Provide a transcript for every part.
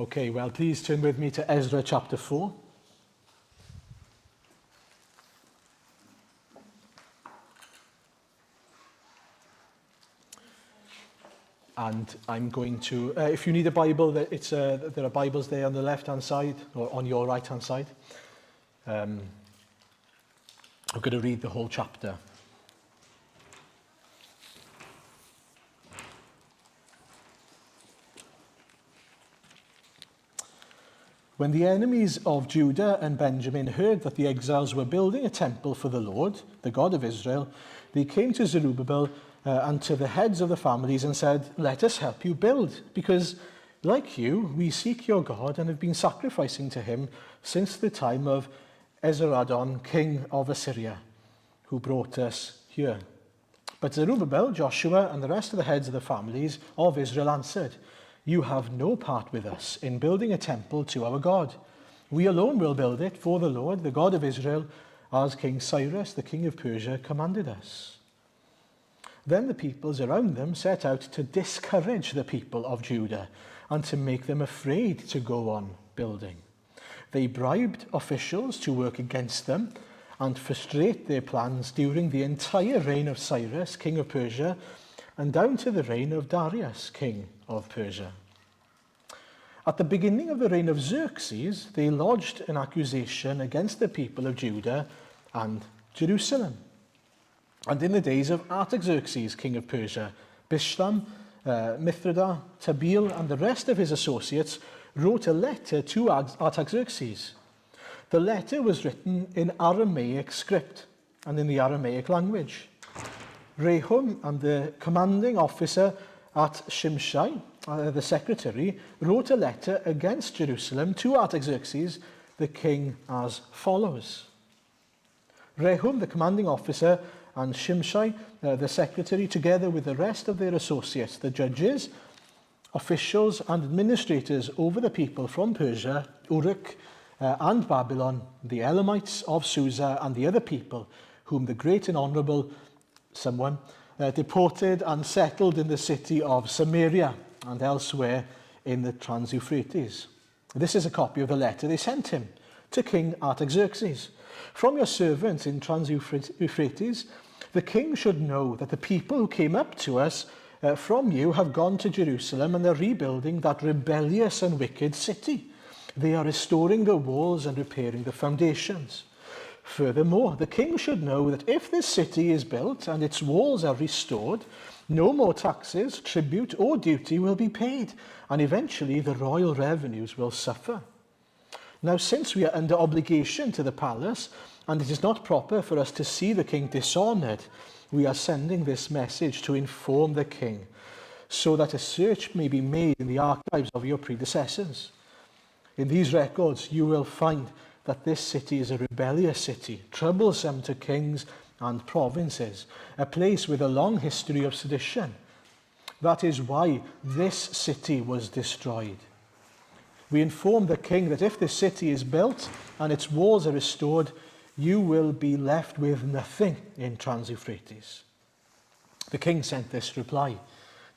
Okay, well, please turn with me to Ezra chapter 4. And I'm going to, if you need a Bible, there are Bibles there on the left-hand side, or on your right-hand side. I'm going to read the whole chapter. When the enemies of Judah and Benjamin heard that the exiles were building a temple for the Lord, the God of Israel, they came to Zerubbabel and to the heads of the families and said, "Let us help you build, because, like you, we seek your God and have been sacrificing to him since the time of Esarhaddon, king of Assyria, who brought us here." But Zerubbabel, Joshua, and the rest of the heads of the families of Israel answered, "You have no part with us in building a temple to our God. We alone will build it for the Lord, the God of Israel, as King Cyrus, the king of Persia, commanded us." Then the peoples around them set out to discourage the people of Judah and to make them afraid to go on building. They bribed officials to work against them and frustrate their plans during the entire reign of Cyrus, king of Persia, and down to the reign of Darius, king of Persia. At the beginning of the reign of Xerxes, they lodged an accusation against the people of Judah and Jerusalem. And in the days of Artaxerxes, king of Persia, Bishlam, Mithridates, Tabeel, and the rest of his associates wrote a letter to Artaxerxes. The letter was written in Aramaic script and in the Aramaic language. Rehum and the commanding officer at Shimshai, the secretary, wrote a letter against Jerusalem to Artaxerxes, the king, as follows. Rehum, the commanding officer, and Shimshai, the secretary, together with the rest of their associates, the judges, officials, and administrators over the people from Persia, Uruk, and Babylon, the Elamites of Susa, and the other people whom the great and honourable someone deported and settled in the city of Samaria and elsewhere in the Trans-Euphrates. This is a copy of the letter they sent him to King Artaxerxes. "From your servants in Trans-Euphrates, the king should know that the people who came up to us from you have gone to Jerusalem and are rebuilding that rebellious and wicked city. They are restoring the walls and repairing the foundations. Furthermore, the king should know that if this city is built and its walls are restored, no more taxes, tribute, or duty will be paid, and eventually the royal revenues will suffer. Now, since we are under obligation to the palace, and it is not proper for us to see the king dishonoured, we are sending this message to inform the king, so that a search may be made in the archives of your predecessors. In these records, you will find that this city is a rebellious city, troublesome to kings and provinces, a place with a long history of sedition. That is why this city was destroyed. We inform the king that if this city is built and its walls are restored, you will be left with nothing in Trans-Euphrates." The king sent this reply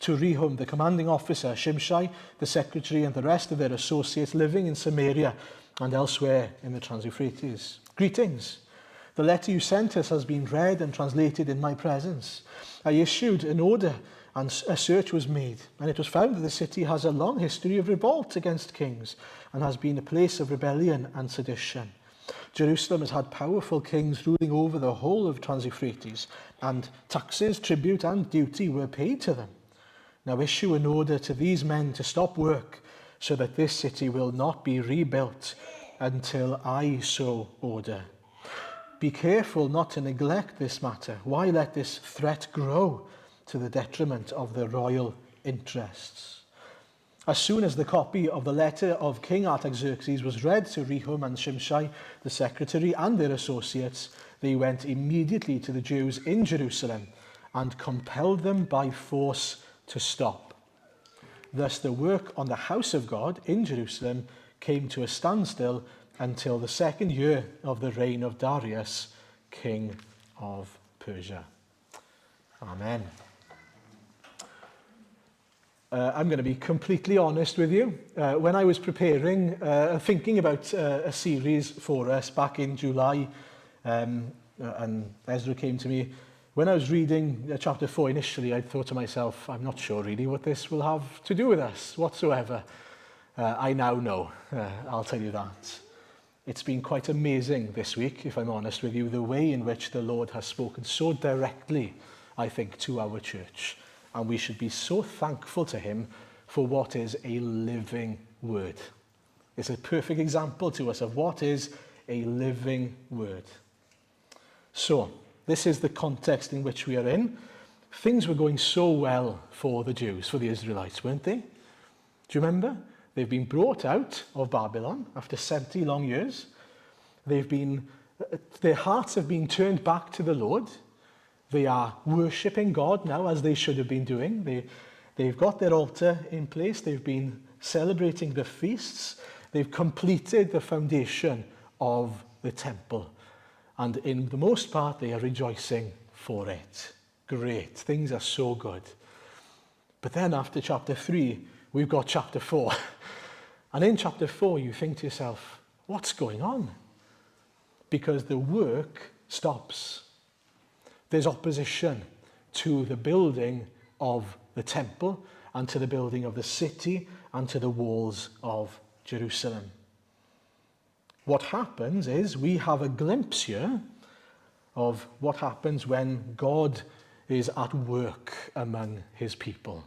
to Rehum, the commanding officer, Shimshai, the secretary, and the rest of their associates living in Samaria and elsewhere in the Trans-Euphrates. "Greetings. The letter you sent us has been read and translated in my presence. I issued an order and a search was made, and it was found that the city has a long history of revolt against kings and has been a place of rebellion and sedition. Jerusalem has had powerful kings ruling over the whole of Trans-Euphrates, and taxes, tribute, and duty were paid to them. Now issue an order to these men to stop work, so that this city will not be rebuilt until I so order. Be careful not to neglect this matter. Why let this threat grow to the detriment of the royal interests?" As soon as the copy of the letter of King Artaxerxes was read to Rehum and Shimshai, the secretary, and their associates, they went immediately to the Jews in Jerusalem and compelled them by force to stop. Thus the work on the house of God in Jerusalem came to a standstill until the second year of the reign of Darius, king of Persia. Amen. I'm going to be completely honest with you. When I was preparing, thinking about a series for us back in July, and Ezra came to me, when I was reading chapter 4 initially, I thought to myself, I'm not sure really what this will have to do with us whatsoever. I now know, I'll tell you that. It's been quite amazing this week, if I'm honest with you, the way in which the Lord has spoken so directly, I think, to our church. And we should be so thankful to him for what is a living word. It's a perfect example to us of what is a living word. So, this is the context in which we are in. Things were going so well for the Jews, for the Israelites, weren't they? Do you remember? They've been brought out of Babylon after 70 long years. Their hearts have been turned back to the Lord. They are worshipping God now as they should have been doing. They've got their altar in place. They've been celebrating the feasts. They've completed the foundation of the temple. And in the most part, they are rejoicing for it. Great. Things are so good. But then after chapter 3, we've got chapter 4. And in chapter 4, you think to yourself, what's going on? Because the work stops. There's opposition to the building of the temple and to the building of the city and to the walls of Jerusalem. What happens is we have a glimpse here of what happens when God is at work among his people.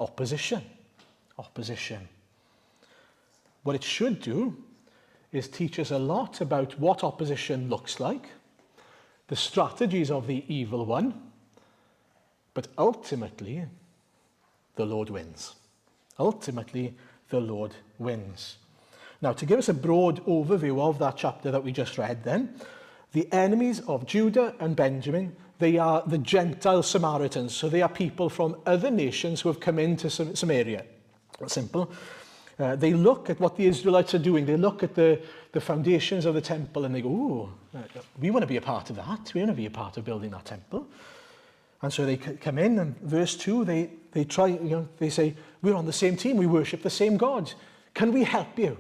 Opposition. Opposition. What it should do is teach us a lot about what opposition looks like, the strategies of the evil one, but ultimately, the Lord wins. Ultimately, the Lord wins. Now, to give us a broad overview of that chapter that we just read then, the enemies of Judah and Benjamin, they are the Gentile Samaritans, so they are people from other nations who have come into Samaria. Simple. They look at what the Israelites are doing. They look at the foundations of the temple and they go, ooh, we want to be a part of that. We want to be a part of building that temple. And so they come in and verse 2, they try, they say, we're on the same team. We worship the same God. Can we help you?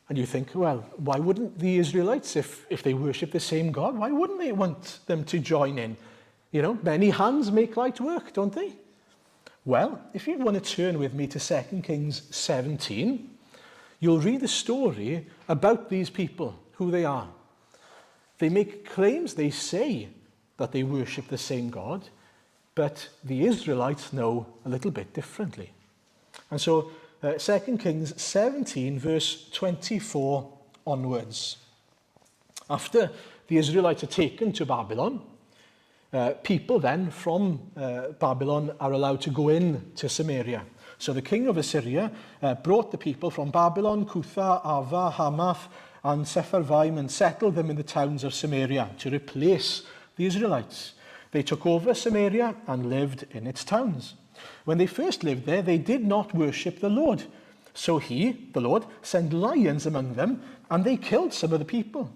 And you think, well, why wouldn't the Israelites, if they worship the same God, why wouldn't they want them to join in? Many hands make light work, don't they? Well, if you want to turn with me to 2 Kings 17, you'll read the story about these people, who they are. They make claims, they say that they worship the same God, but the Israelites know a little bit differently. And so 2 Kings 17, verse 24 onwards. After the Israelites are taken to Babylon, people then from Babylon are allowed to go in to Samaria. So the king of Assyria brought the people from Babylon, Cutha, Ava, Hamath, and Sepharvaim and settled them in the towns of Samaria to replace the Israelites. They took over Samaria and lived in its towns. When they first lived there, they did not worship the Lord. So he, the Lord, sent lions among them, and they killed some of the people.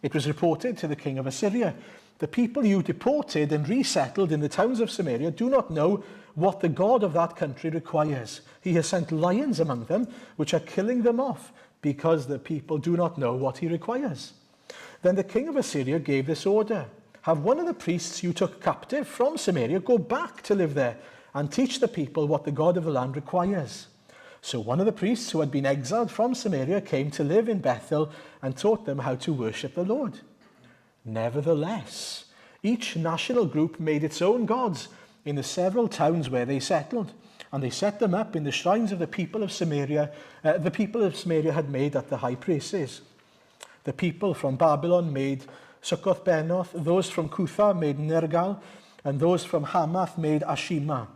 It was reported to the king of Assyria, the people you deported and resettled in the towns of Samaria do not know what the God of that country requires. He has sent lions among them, which are killing them off, because the people do not know what he requires. Then the king of Assyria gave this order: have one of the priests you took captive from Samaria go back to live there and teach the people what the God of the land requires. So one of the priests who had been exiled from Samaria came to live in Bethel and taught them how to worship the Lord. Nevertheless, each national group made its own gods in the several towns where they settled, and they set them up in the shrines of the people of Samaria. The people of Samaria had made at the high places. The people from Babylon made Succoth-Benoth, those from Cutha made Nergal, and those from Hamath made Ashima.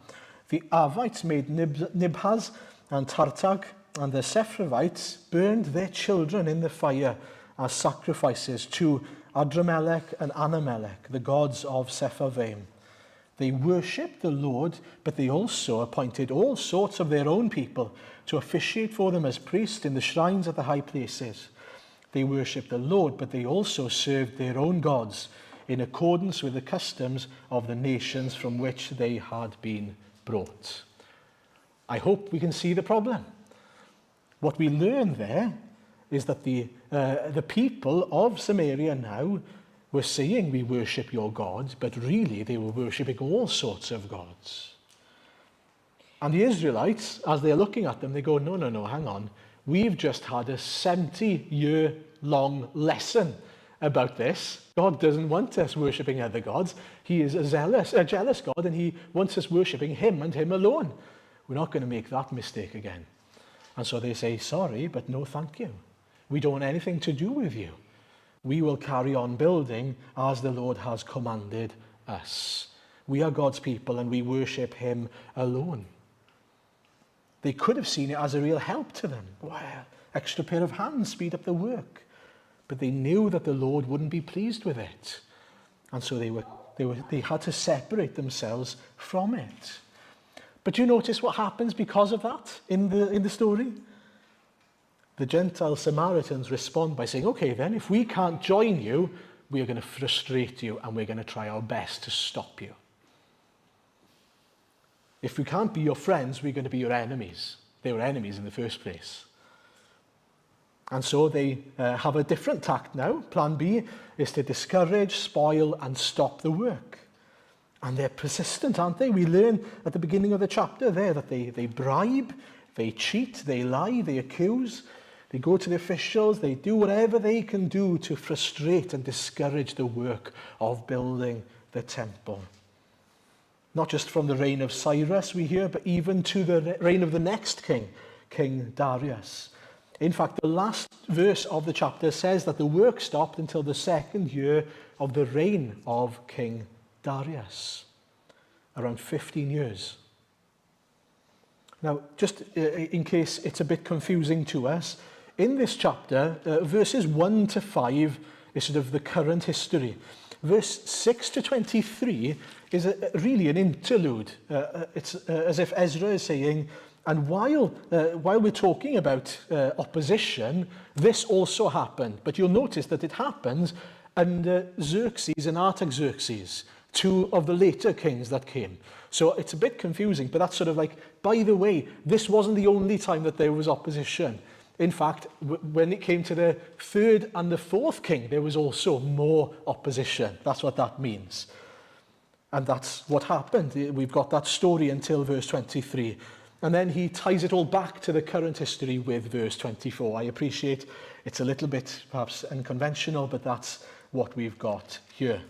The Avites made Nibhaz and Tartag, and the Sepharvites burned their children in the fire as sacrifices to Adramelech and Anamelech, the gods of Sepharvaim. They worshipped the Lord, but they also appointed all sorts of their own people to officiate for them as priests in the shrines at the high places. They worshipped the Lord, but they also served their own gods in accordance with the customs of the nations from which they had been brought. I hope we can see the problem. What we learn there is that the people of Samaria now were saying, we worship your God, but really they were worshipping all sorts of gods. And the Israelites, as they're looking at them, they go, no, hang on. We've just had a 70-year-long lesson about this. God doesn't want us worshipping other gods. He is a jealous God, and he wants us worshipping him and him alone. We're not going to make that mistake again. And so they say, sorry, but no thank you. We don't want anything to do with you. We will carry on building as the Lord has commanded us. We are God's people and we worship him alone. They could have seen it as a real help to them. Wow, extra pair of hands, speed up the work. But they knew that the Lord wouldn't be pleased with it. And so they had to separate themselves from it. But you notice what happens because of that in the story? The Gentile Samaritans respond by saying, okay then, if we can't join you, we are going to frustrate you and we're going to try our best to stop you. If we can't be your friends, we're going to be your enemies. They were enemies in the first place. And so they have a different tact now. Plan B is to discourage, spoil, and stop the work. And they're persistent, aren't they? We learn at the beginning of the chapter there that they bribe, they cheat, they lie, they accuse. They go to the officials, they do whatever they can do to frustrate and discourage the work of building the temple. Not just from the reign of Cyrus we hear, but even to the reign of the next king, King Darius. In fact, the last verse of the chapter says that the work stopped until the second year of the reign of King Darius, around 15 years. Now, just in case it's a bit confusing to us, in this chapter, verses 1 to 5 is sort of the current history. Verse 6 to 23 is really an interlude. It's as if Ezra is saying, and while we're talking about opposition, this also happened. But you'll notice that it happens under Xerxes and Artaxerxes, two of the later kings that came. So it's a bit confusing, but that's sort of like, by the way, this wasn't the only time that there was opposition. In fact, when it came to the third and the fourth king, there was also more opposition. That's what that means. And that's what happened. We've got that story until verse 23. And then he ties it all back to the current history with verse 24. I appreciate it's a little bit perhaps unconventional, but that's what we've got here.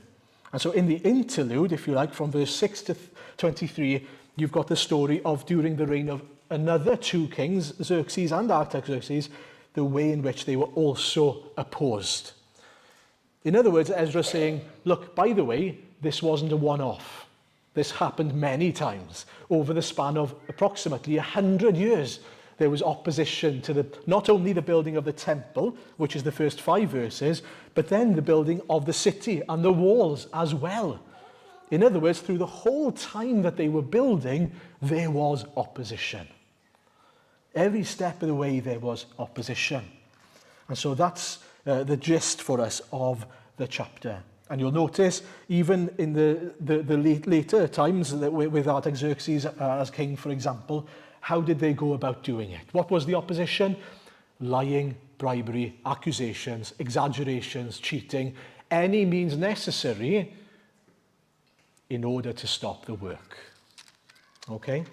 And so in the interlude, if you like, from verse 6 to 23, you've got the story of during the reign of another two kings, Xerxes and Artaxerxes, the way in which they were also opposed. In other words, Ezra saying, look, by the way, this wasn't a one-off. This happened many times. Over the span of approximately 100 years, there was opposition to not only the building of the temple, which is the first 5 verses, but then the building of the city and the walls as well. In other words, through the whole time that they were building, there was opposition. Every step of the way there was opposition. And so that's the gist for us of the chapter. And you'll notice, even in the later times with Artaxerxes as king, for example, how did they go about doing it? What was the opposition? Lying, bribery, accusations, exaggerations, cheating, any means necessary in order to stop the work. Okay?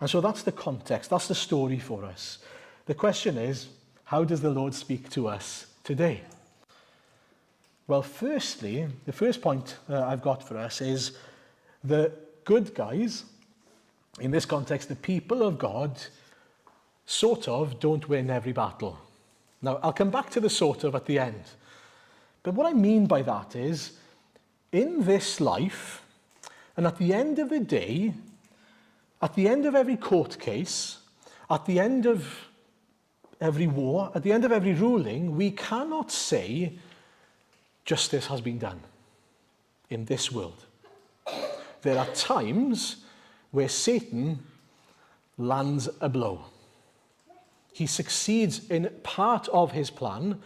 And so that's the context, that's the story for us. The question is, how does the Lord speak to us today? Well, firstly, the first point I've got for us is the good guys, in this context, the people of God, sort of don't win every battle. Now, I'll come back to the sort of at the end. But what I mean by that is, in this life, and at the end of the day, at the end of every court case, at the end of every war, at the end of every ruling, we cannot say justice has been done in this world. There are times where Satan lands a blow. He succeeds in part of his plan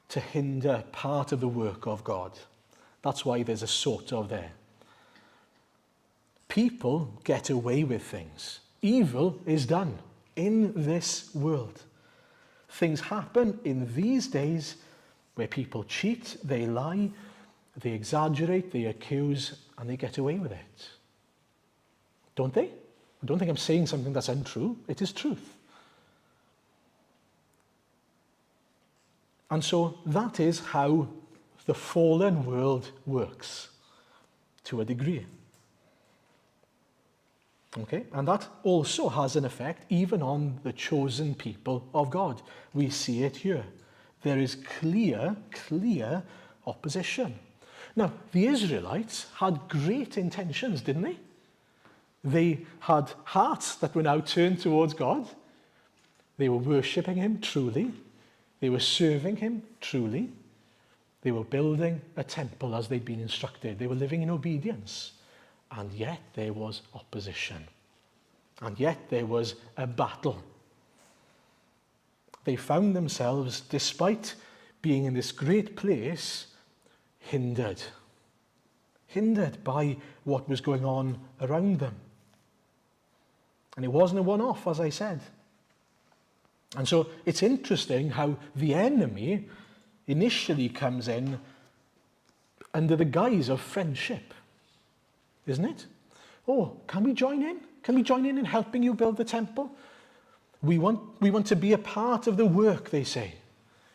to hinder part of the work of God. That's why there's a sort of there. People get away with things. Evil is done in this world. Things happen in these days where people cheat, they lie, they exaggerate, they accuse, and they get away with it. Don't they? I don't think I'm saying something that's untrue. It is truth. And so that is how the fallen world works, to a degree. Okay? And that also has an effect even on the chosen people of God. We see it here. There is clear opposition. Now, the Israelites had great intentions, didn't they? They had hearts that were now turned towards God. They were worshipping him truly. They were serving him truly. They were building a temple as they'd been instructed. They were living in obedience. And yet there was opposition. And yet there was a battle. They found themselves, despite being in this great place, hindered by what was going on around them. And it wasn't a one-off, as I said. And so it's interesting how the enemy initially comes in under the guise of friendship, isn't it? Oh, can we join in? Can we join in helping you build the temple? We want to be a part of the work, they say.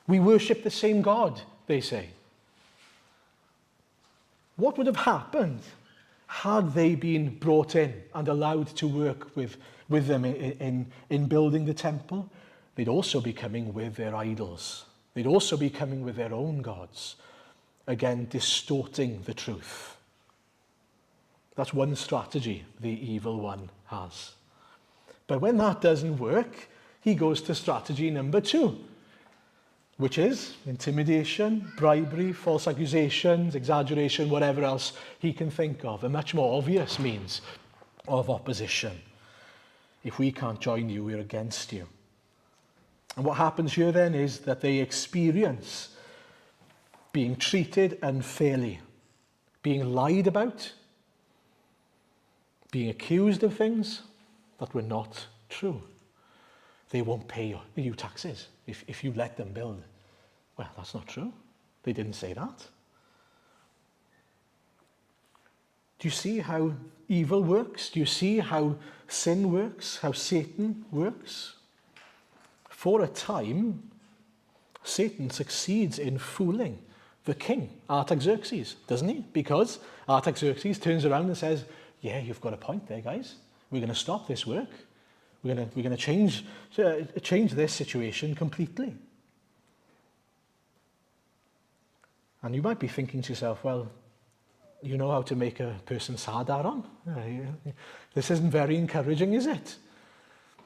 We worship the same God, they say. What would have happened had they been brought in and allowed to work with them in building the temple? They'd also be coming with their idols. They'd also be coming with their own gods, again distorting the truth. That's one strategy the evil one has. But when that doesn't work, he goes to strategy number 2, which is intimidation, bribery, false accusations, exaggeration, whatever else he can think of, a much more obvious means of opposition. If we can't join you, we're against you. And what happens here then is that they experience being treated unfairly, being lied about, being accused of things that were not true. They won't pay you taxes if you let them build. Well, that's not true. They didn't say that. Do you see how evil works? Do you see how sin works? How Satan works? For a time, Satan succeeds in fooling the king, Artaxerxes, doesn't he? Because Artaxerxes turns around and says, yeah, you've got a point there, guys. We're going to stop this work. We're going to change this situation completely. And you might be thinking to yourself, well, you know how to make a person sad, Aaron? This isn't very encouraging, is it?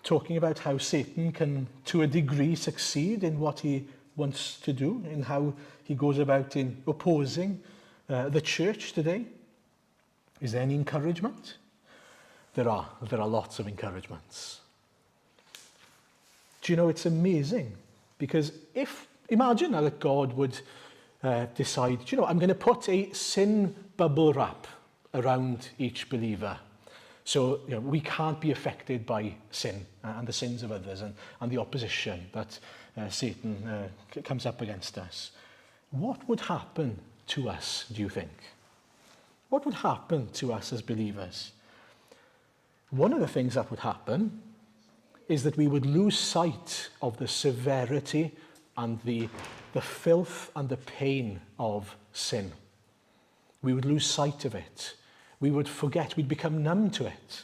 Talking about how Satan can, to a degree, succeed in what he wants to do, in how he goes about in opposing the church today. Is there any encouragement? There are lots of encouragements. Do you know, it's amazing, because imagine that God would decide, do you know, I'm going to put a sin bubble wrap around each believer. So, you know, we can't be affected by sin and the sins of others and the opposition that Satan comes up against us. What would happen to us, do you think? What would happen to us as believers? One of the things that would happen is that we would lose sight of the severity and the filth and the pain of sin. We would lose sight of it. We would forget, we'd become numb to it.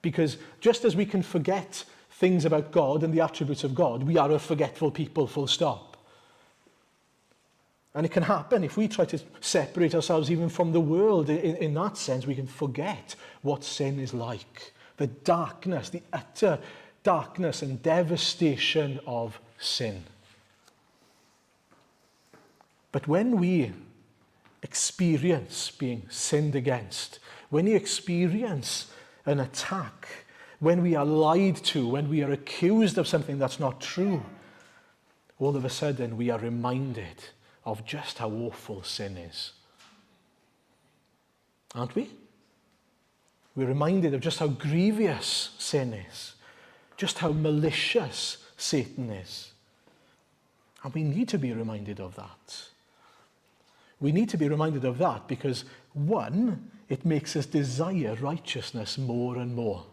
Because just as we can forget things about God and the attributes of God, we are a forgetful people, full stop. And it can happen if we try to separate ourselves even from the world. In that sense, we can forget what sin is like. The darkness, the utter darkness and devastation of sin. But when we experience being sinned against, when we experience an attack, when we are lied to, when we are accused of something that's not true, all of a sudden we are reminded of just how awful sin is. Aren't we? We're reminded of just how grievous sin is, just how malicious Satan is. And we need to be reminded of that. We need to be reminded of that because, one, it makes us desire righteousness more and more.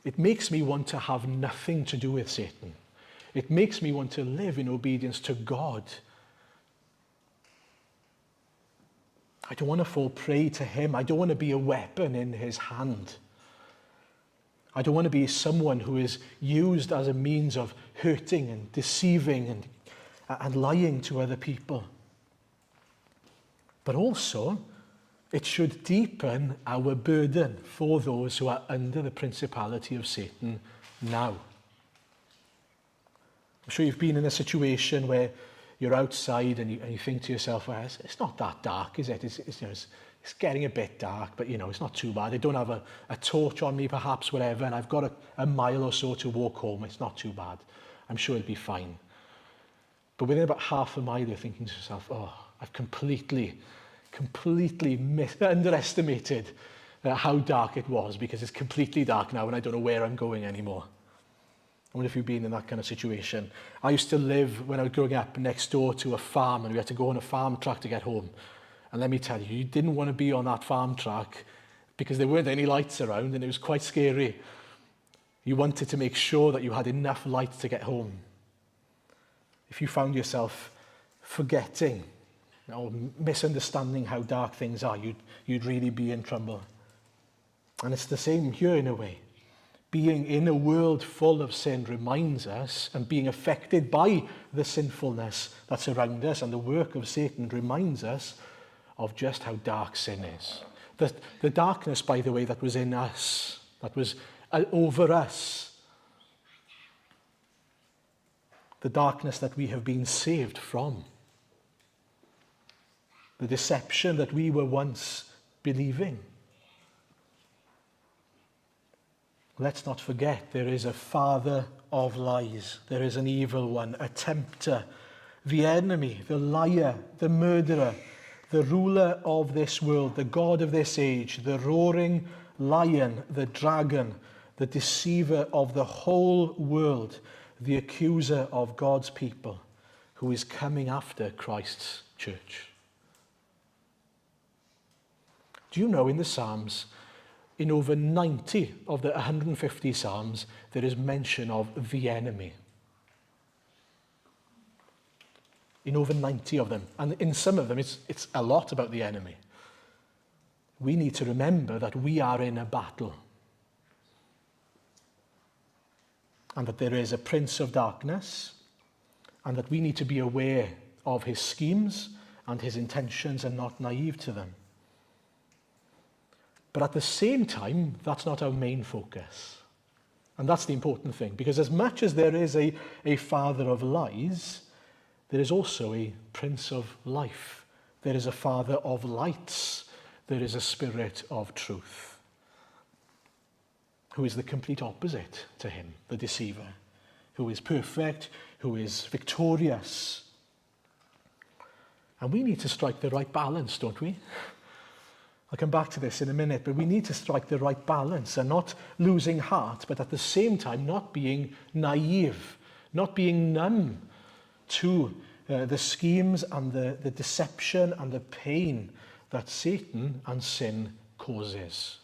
It makes me want to have nothing to do with Satan. It makes me want to live in obedience to God. I don't want to fall prey to him. I don't want to be a weapon in his hand. I don't want to be someone who is used as a means of hurting and deceiving and lying to other people. But also, it should deepen our burden for those who are under the principality of Satan now. I'm sure you've been in a situation where you're outside and you think to yourself, well, it's not that dark, is it? It's getting a bit dark, but it's not too bad. I don't have a torch on me, perhaps, whatever, and I've got a mile or so to walk home. It's not too bad. I'm sure it'll be fine. But within about half a mile, you're thinking to yourself, oh, I've completely underestimated how dark it was, because it's completely dark now and I don't know where I'm going anymore. I wonder if you've been in that kind of situation. I used to live, when I was growing up, next door to a farm, and we had to go on a farm track to get home. And let me tell you, you didn't want to be on that farm track because there weren't any lights around and it was quite scary. You wanted to make sure that you had enough light to get home. If you found yourself forgetting or misunderstanding how dark things are, you'd really be in trouble. And it's the same here in a way. Being in a world full of sin reminds us, and being affected by the sinfulness that's around us and the work of Satan reminds us of just how dark sin is. The darkness, by the way, that was in us, that was over us. The darkness that we have been saved from. The deception that we were once believing. Let's not forget, there is a father of lies. There is an evil one, a tempter, the enemy, the liar, the murderer, the ruler of this world, the god of this age, the roaring lion, the dragon, the deceiver of the whole world, the accuser of God's people, who is coming after Christ's church. Do you know in the Psalms, in over 90 of the 150 Psalms, there is mention of the enemy. In over 90 of them. And in some of them, it's a lot about the enemy. We need to remember that we are in a battle. And that there is a prince of darkness. And that we need to be aware of his schemes and his intentions and not naive to them. But at the same time, that's not our main focus. And that's the important thing. Because as much as there is a father of lies, there is also a prince of life. There is a father of lights. There is a spirit of truth, who is the complete opposite to him, the deceiver, who is perfect, who is victorious. And we need to strike the right balance, don't we? I'll come back to this in a minute, but we need to strike the right balance and not losing heart, but at the same time not being naive, not being numb to the schemes and the deception and the pain that Satan and sin causes.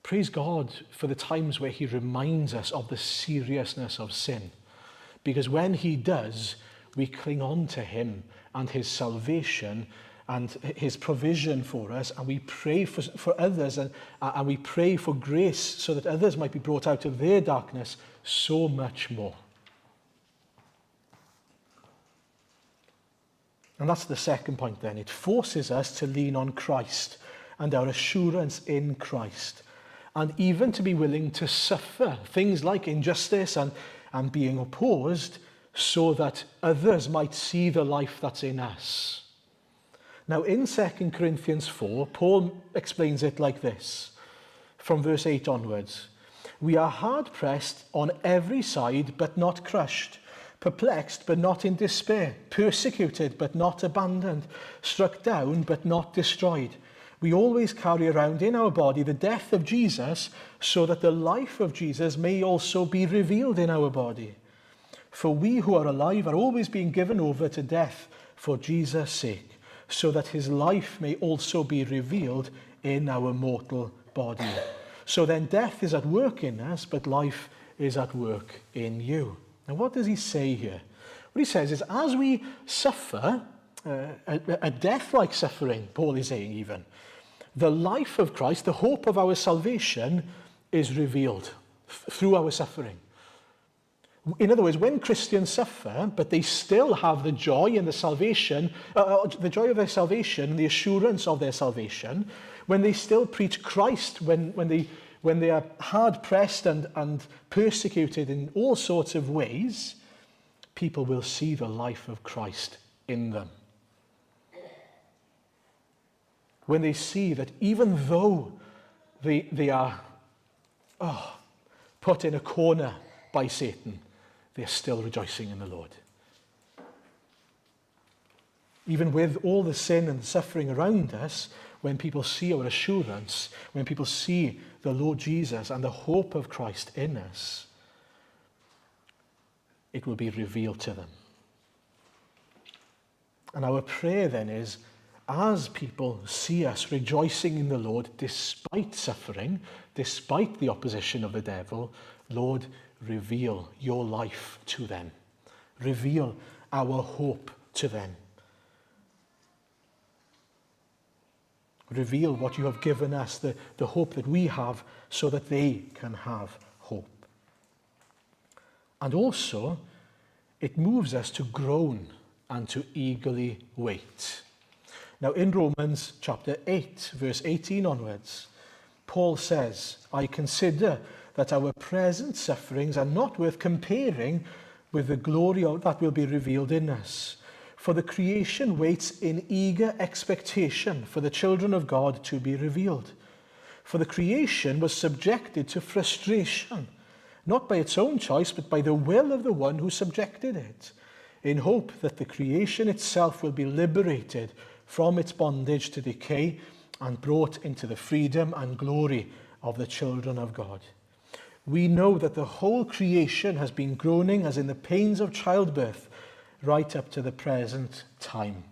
Praise God for the times where he reminds us of the seriousness of sin, because when he does, we cling on to him and his salvation and his provision for us, and we pray for others, and we pray for grace so that others might be brought out of their darkness so much more. And that's the second point then. It forces us to lean on Christ and our assurance in Christ, and even to be willing to suffer things like injustice and being opposed so that others might see the life that's in us. Now, in 2 Corinthians 4, Paul explains it like this, from verse 8 onwards. We are hard-pressed on every side, but not crushed, perplexed, but not in despair, persecuted, but not abandoned, struck down, but not destroyed. We always carry around in our body the death of Jesus so that the life of Jesus may also be revealed in our body. For we who are alive are always being given over to death for Jesus' sake, so that his life may also be revealed in our mortal body. So then death is at work in us, but life is at work in you. Now what does he say here? What he says is, as we suffer, a death-like suffering, Paul is saying even, the life of Christ, the hope of our salvation, is revealed through our suffering. In other words, when Christians suffer, but they still have the joy and the salvation, the joy of their salvation, the assurance of their salvation, when they still preach Christ, when they are hard pressed and persecuted in all sorts of ways, people will see the life of Christ in them. When they see that even though they are put in a corner by Satan, they're still rejoicing in the Lord. Even with all the sin and suffering around us, when people see our assurance, when people see the Lord Jesus and the hope of Christ in us, it will be revealed to them. And our prayer then is, as people see us rejoicing in the Lord despite suffering, despite the opposition of the devil, Lord, reveal your life to them. Reveal our hope to them. Reveal what you have given us, the hope that we have, so that they can have hope. And also, it moves us to groan and to eagerly wait. Now, in Romans chapter 8, verse 18 onwards, Paul says, I consider that our present sufferings are not worth comparing with the glory that will be revealed in us. For the creation waits in eager expectation for the children of God to be revealed. For the creation was subjected to frustration, not by its own choice, but by the will of the one who subjected it, in hope that the creation itself will be liberated from its bondage to decay and brought into the freedom and glory of the children of God. We know that the whole creation has been groaning as in the pains of childbirth right up to the present time.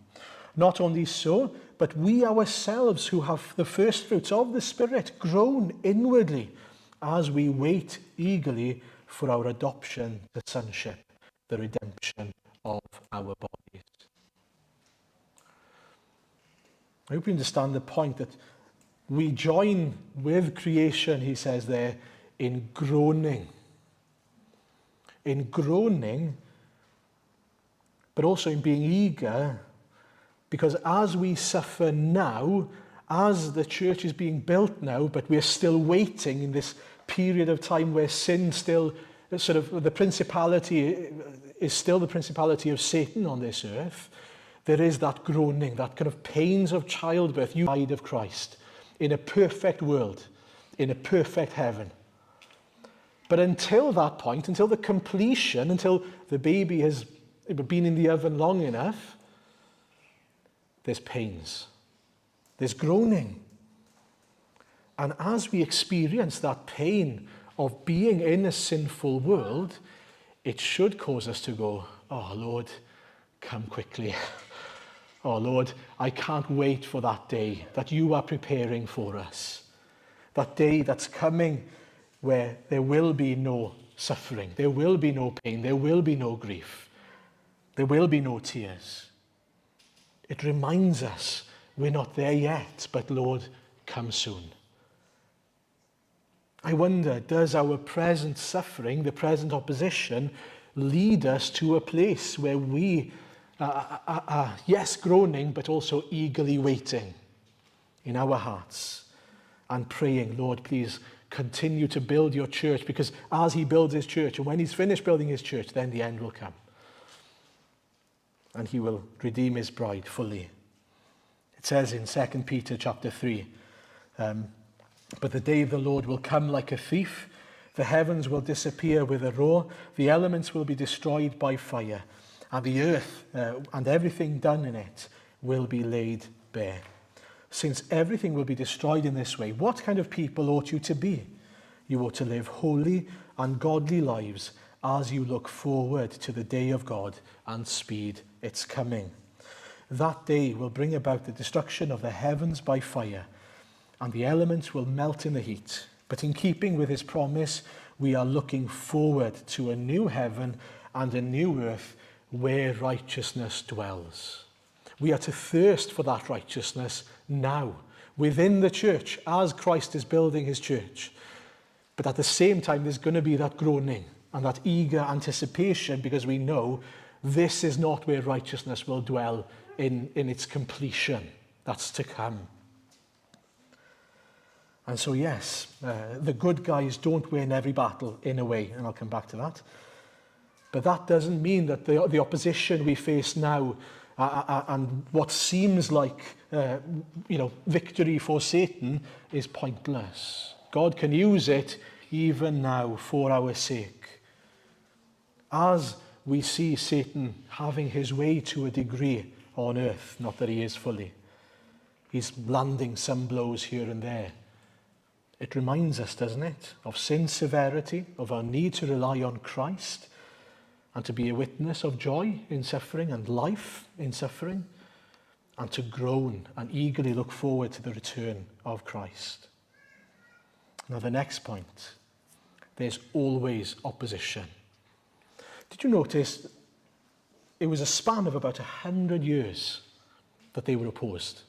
Not only so, but we ourselves who have the first fruits of the Spirit groan inwardly as we wait eagerly for our adoption to sonship, the redemption of our bodies. I hope you understand the point that we join with creation, he says there, in groaning. In groaning, but also in being eager, because as we suffer now, as the church is being built now, but we're still waiting in this period of time where sin still, sort of the principality is still the principality of Satan on this earth, there is that groaning, that kind of pains of childbirth, you died of Christ, in a perfect world, in a perfect heaven. But until that point, until the completion, until the baby has been in the oven long enough, there's pains, there's groaning. And as we experience that pain of being in a sinful world, it should cause us to go, oh Lord, come quickly. Oh Lord, I can't wait for that day that you are preparing for us. That day that's coming where there will be no suffering, there will be no pain, there will be no grief, there will be no tears. It reminds us we're not there yet, but Lord, come soon. I wonder, does our present suffering, the present opposition, lead us to a place where we are, yes, groaning, but also eagerly waiting in our hearts and praying, Lord, please continue to build your church, because as he builds his church, and when he's finished building his church, then the end will come. And he will redeem his bride fully. It says in 2 Peter chapter 3, but the day of the Lord will come like a thief. The heavens will disappear with a roar. The elements will be destroyed by fire. And the earth and everything done in it will be laid bare. Since everything will be destroyed in this way, what kind of people ought you to be? You ought to live holy and godly lives as you look forward to the day of God and speed its coming. That day will bring about the destruction of the heavens by fire, and the elements will melt in the heat. But in keeping with his promise, we are looking forward to a new heaven and a new earth where righteousness dwells. We are to thirst for that righteousness now, within the church, as Christ is building his church. But at the same time, there's going to be that groaning and that eager anticipation, because we know this is not where righteousness will dwell in its completion. That's to come. And so, yes, the good guys don't win every battle in a way, and I'll come back to that. But that doesn't mean that the opposition we face now and what seems like victory for Satan is pointless. God can use it even now for our sake. As we see Satan having his way to a degree on earth, not that he is fully, he's landing some blows here and there. It reminds us, doesn't it, of sin's severity, of our need to rely on Christ, and to be a witness of joy in suffering and life in suffering, and to groan and eagerly look forward to the return of Christ. Now, the next point, there's always opposition. Did you notice it was a span of about 100 years that they were opposed?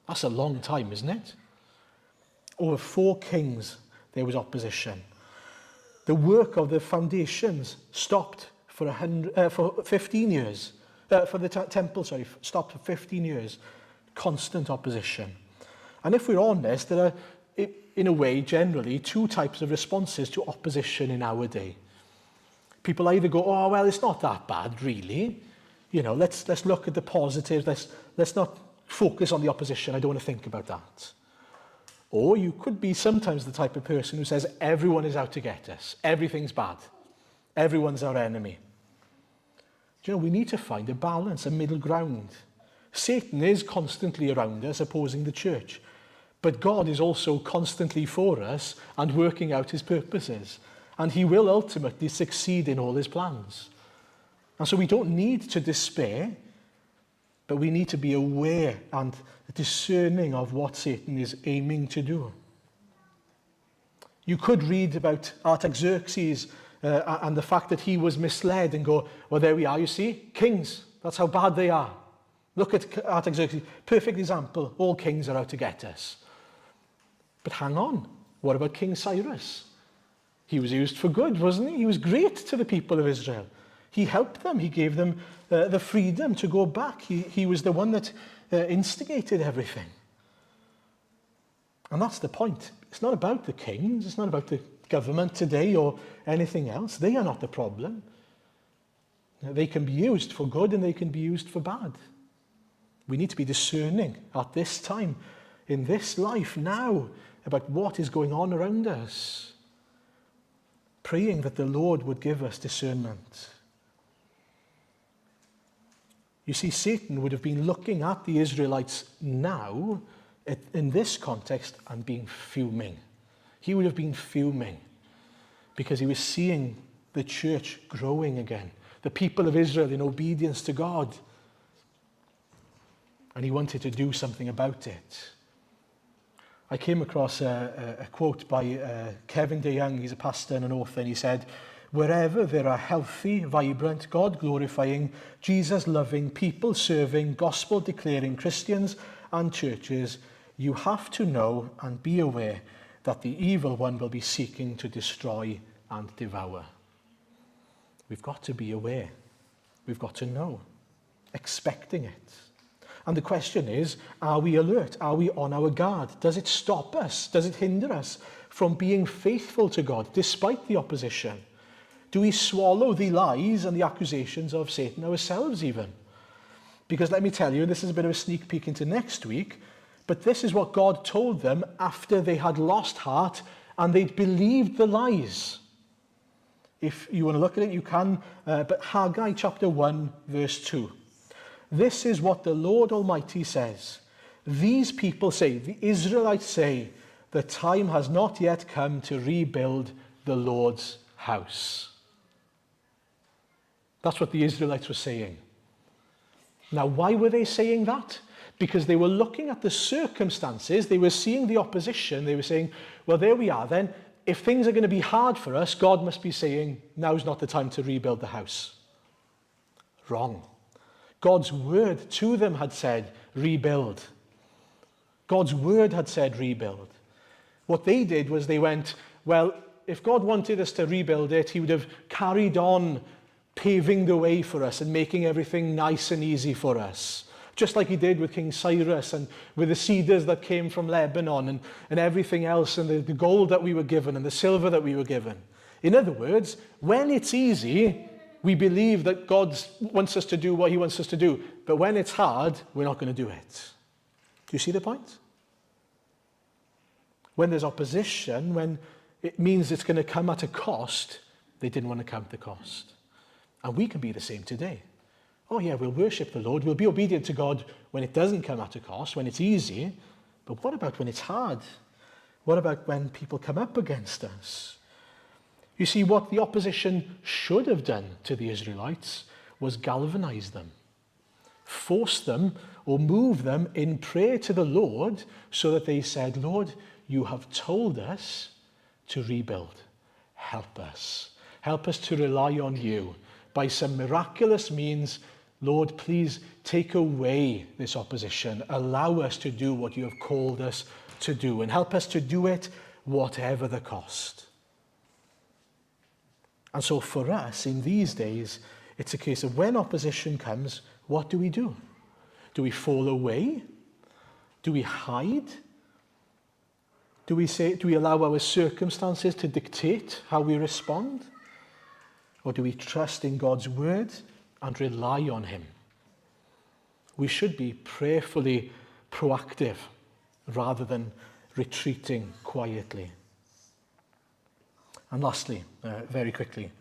That's a long time, isn't it? Over 4 kings, there was opposition. The work of the foundations stopped for 15 years. For the temple, stopped for 15 years. Constant opposition. And if we're honest, there are, in a way, generally, 2 types of responses to opposition in our day. People either go, oh, well, it's not that bad, really. Let's look at the positives. Let's not focus on the opposition. I don't want to think about that. Or you could be sometimes the type of person who says, everyone is out to get us. Everything's bad. Everyone's our enemy. We need to find a balance, a middle ground. Satan is constantly around us, opposing the church. But God is also constantly for us and working out his purposes. And he will ultimately succeed in all his plans. And so we don't need to despair, but we need to be aware and discerning of what Satan is aiming to do. You could read about Artaxerxes and the fact that he was misled and go, well, there we are, you see, kings, that's how bad they are. Look at Artaxerxes, perfect example, all kings are out to get us. But hang on, what about King Cyrus? He was used for good, wasn't he? He was great to the people of Israel. He helped them, he gave them the freedom to go back. He was the one that instigated everything. And that's the point. It's not about the kings, it's not about the government today or anything else. They are not the problem. They can be used for good and they can be used for bad. We need to be discerning at this time, in this life now, about what is going on around us. Praying that the Lord would give us discernment. You see, Satan would have been looking at the Israelites now, in this context, and being fuming. He would have been fuming because he was seeing the church growing again, the people of Israel in obedience to God. And he wanted to do something about it. I came across a quote by Kevin DeYoung. He's a pastor and an author, and he said, wherever there are healthy, vibrant, God-glorifying, Jesus-loving, people-serving, gospel-declaring Christians and churches, you have to know and be aware that the evil one will be seeking to destroy and devour. We've got to be aware. We've got to know, expecting it. And the question is, are we alert? Are we on our guard? Does it stop us? Does it hinder us from being faithful to God despite the opposition? Do we swallow the lies and the accusations of Satan ourselves even? Because let me tell you, this is a bit of a sneak peek into next week, but this is what God told them after they had lost heart and they'd believed the lies. If you want to look at it, you can, but Haggai chapter 1, verse 2. This is what the Lord Almighty says. these people say, the Israelites say, the time has not yet come to rebuild the Lord's house. That's what the Israelites were saying. Now, why were they saying that? Because they were looking at the circumstances, they were seeing the opposition, they were saying, well, there we are then. If things are going to be hard for us, God must be saying, now's not the time to rebuild the house. Wrong. God's word to them had said, rebuild. God's word had said, rebuild. What they did was they went, well, if God wanted us to rebuild it, he would have carried on paving the way for us and making everything nice and easy for us. Just like he did with King Cyrus and with the cedars that came from Lebanon and everything else, and the gold that we were given and the silver that we were given. In other words, when it's easy, we believe that God wants us to do what he wants us to do. But when it's hard, we're not going to do it. Do you see the point? When there's opposition, when it means it's going to come at a cost, they didn't want to count the cost. And we can be the same today. Oh yeah, we'll worship the Lord, we'll be obedient to God when it doesn't come at a cost, when it's easy. But what about when it's hard? What about when people come up against us? You see, what the opposition should have done to the Israelites was galvanize them, force them or move them in prayer to the Lord so that they said, Lord, you have told us to rebuild. Help us. Help us to rely on you. By some miraculous means, Lord, please take away this opposition. Allow us to do what you have called us to do, and help us to do it whatever the cost. And so for us in these days, it's a case of when opposition comes, what do we do? Do we fall away? Do we hide? Do we allow our circumstances to dictate how we respond? Or do we trust in God's word and rely on him? We should be prayerfully proactive rather than retreating quietly. And lastly, very quickly,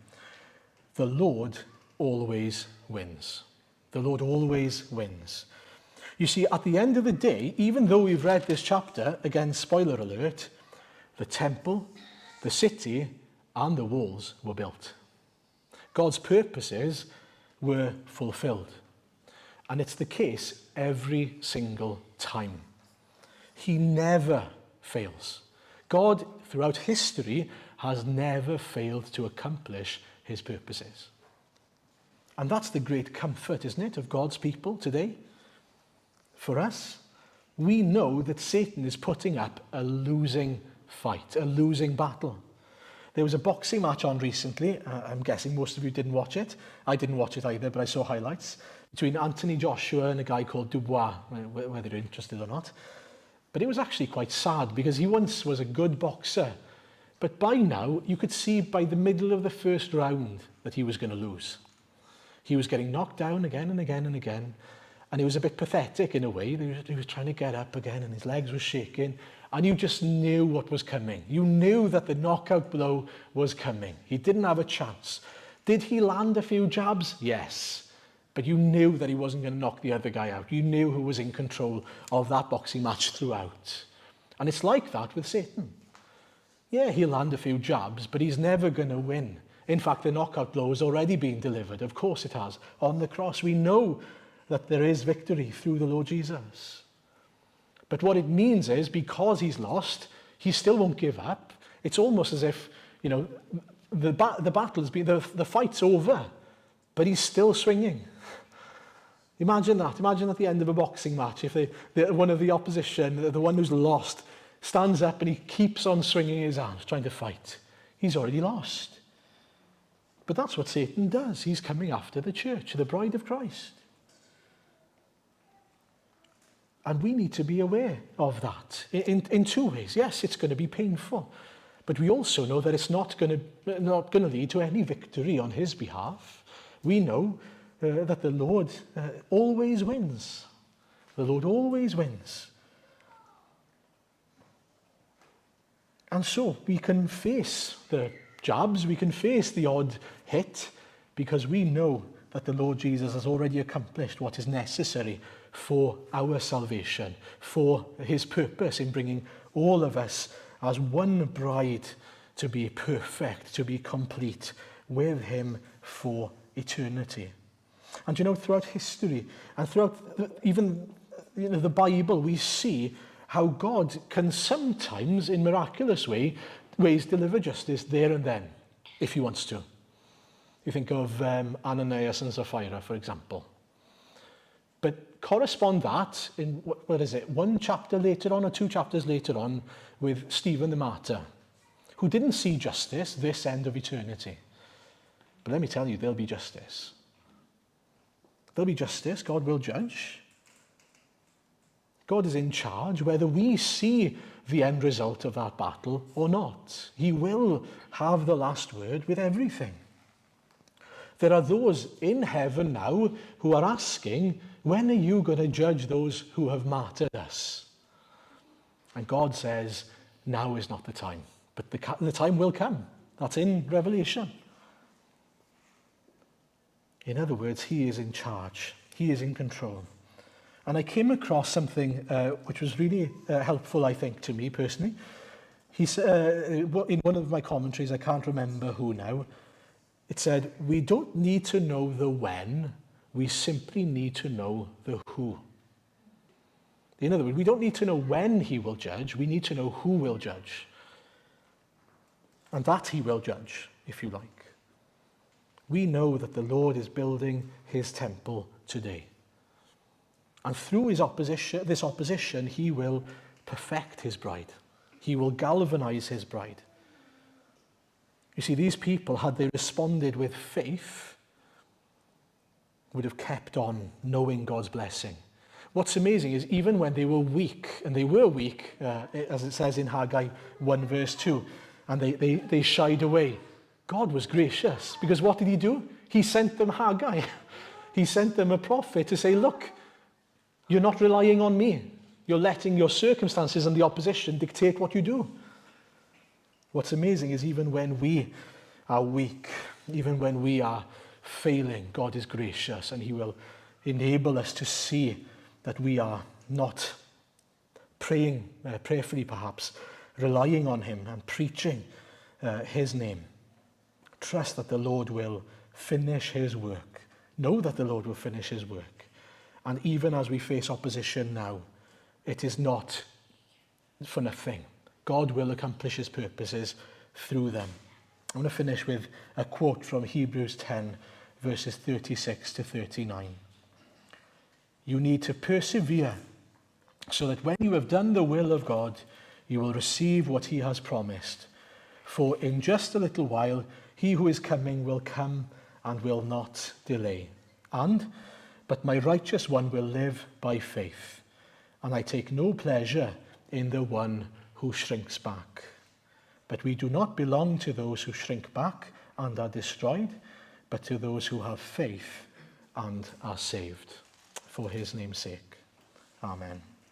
the Lord always wins. The Lord always wins. You see, at the end of the day, even though we've read this chapter, again, spoiler alert, the temple, the city, and the walls were built. God's purposes were fulfilled. And it's the case every single time. He never fails. God, throughout history, has never failed to accomplish his purposes. And that's the great comfort, isn't it, of God's people today? For us, we know that Satan is putting up a losing fight, a losing battle. There was a boxing match on recently. I'm guessing most of you didn't watch it. I didn't watch it either, but I saw highlights. Between Anthony Joshua and a guy called Dubois, whether you're interested or not. But it was actually quite sad because he once was a good boxer. But by now, you could see by the middle of the first round that he was going to lose. He was getting knocked down again and again and again. And it was a bit pathetic in a way. He was trying to get up again and his legs were shaking. And you just knew what was coming. You knew that the knockout blow was coming. He didn't have a chance. Did he land a few jabs? Yes. But you knew that he wasn't going to knock the other guy out. You knew who was in control of that boxing match throughout. And it's like that with Satan. Yeah, he'll land a few jabs, but he's never going to win. In fact, the knockout blow has already been delivered. Of course it has. On the cross, we know that there is victory through the Lord Jesus. But what it means is, because he's lost, he still won't give up. It's almost as if, you know, the battle has been, the fight's over, but he's still swinging. Imagine that. Imagine at the end of a boxing match, if one of the opposition, the one who's lost, stands up and he keeps on swinging his arms, trying to fight. He's already lost. But that's what Satan does. He's coming after the church, the bride of Christ. And we need to be aware of that in two ways. Yes, it's going to be painful, but we also know that it's not going to lead to any victory on his behalf. We know that the Lord always wins. The Lord always wins. And so we can face the jabs, we can face the odd hit, because we know that the Lord Jesus has already accomplished what is necessary for our salvation, for his purpose in bringing all of us as one bride to be perfect, to be complete with him for eternity. And throughout history and throughout even the Bible, we see how God can sometimes, in miraculous ways, deliver justice there and then, if he wants to. You think of Ananias and Sapphira, for example. But correspond that in, what is it, one chapter later on or two chapters later on with Stephen the martyr, who didn't see justice this end of eternity. But let me tell you, there'll be justice. There'll be justice. God will judge. God is in charge, whether we see the end result of that battle or not. He will have the last word with everything. There are those in heaven now who are asking, when are you going to judge those who have martyred us? And God says, now is not the time. But the time will come. That's in Revelation. In other words, he is in charge. He is in control. And I came across something which was really helpful, I think, to me personally. He said, in one of my commentaries, I can't remember who now, it said, we don't need to know the when, we simply need to know the who. In other words, we don't need to know when he will judge, we need to know who will judge. And that he will judge, if you like. We know that the Lord is building his temple today. And through this opposition, he will perfect his bride. He will galvanize his bride. You see, these people, had they responded with faith, would have kept on knowing God's blessing. What's amazing is even when they were weak, and they were weak, as it says in Haggai 1 verse 2, and they shied away, God was gracious. Because what did he do? He sent them Haggai. He sent them a prophet to say, look, you're not relying on me. You're letting your circumstances and the opposition dictate what you do. What's amazing is even when we are weak, even when we are failing, God is gracious and he will enable us to see that we are not praying prayerfully perhaps, relying on him and preaching his name. Trust that the Lord will finish his work. Know that the Lord will finish his work. And even as we face opposition now, it is not for nothing. God will accomplish his purposes through them. I'm going to finish with a quote from Hebrews 10, verses 36 to 39. You need to persevere so that when you have done the will of God, you will receive what he has promised. For in just a little while, he who is coming will come and will not delay. But my righteous one will live by faith, and I take no pleasure in the one who shrinks back. But we do not belong to those who shrink back and are destroyed, but to those who have faith and are saved. For his name's sake. Amen.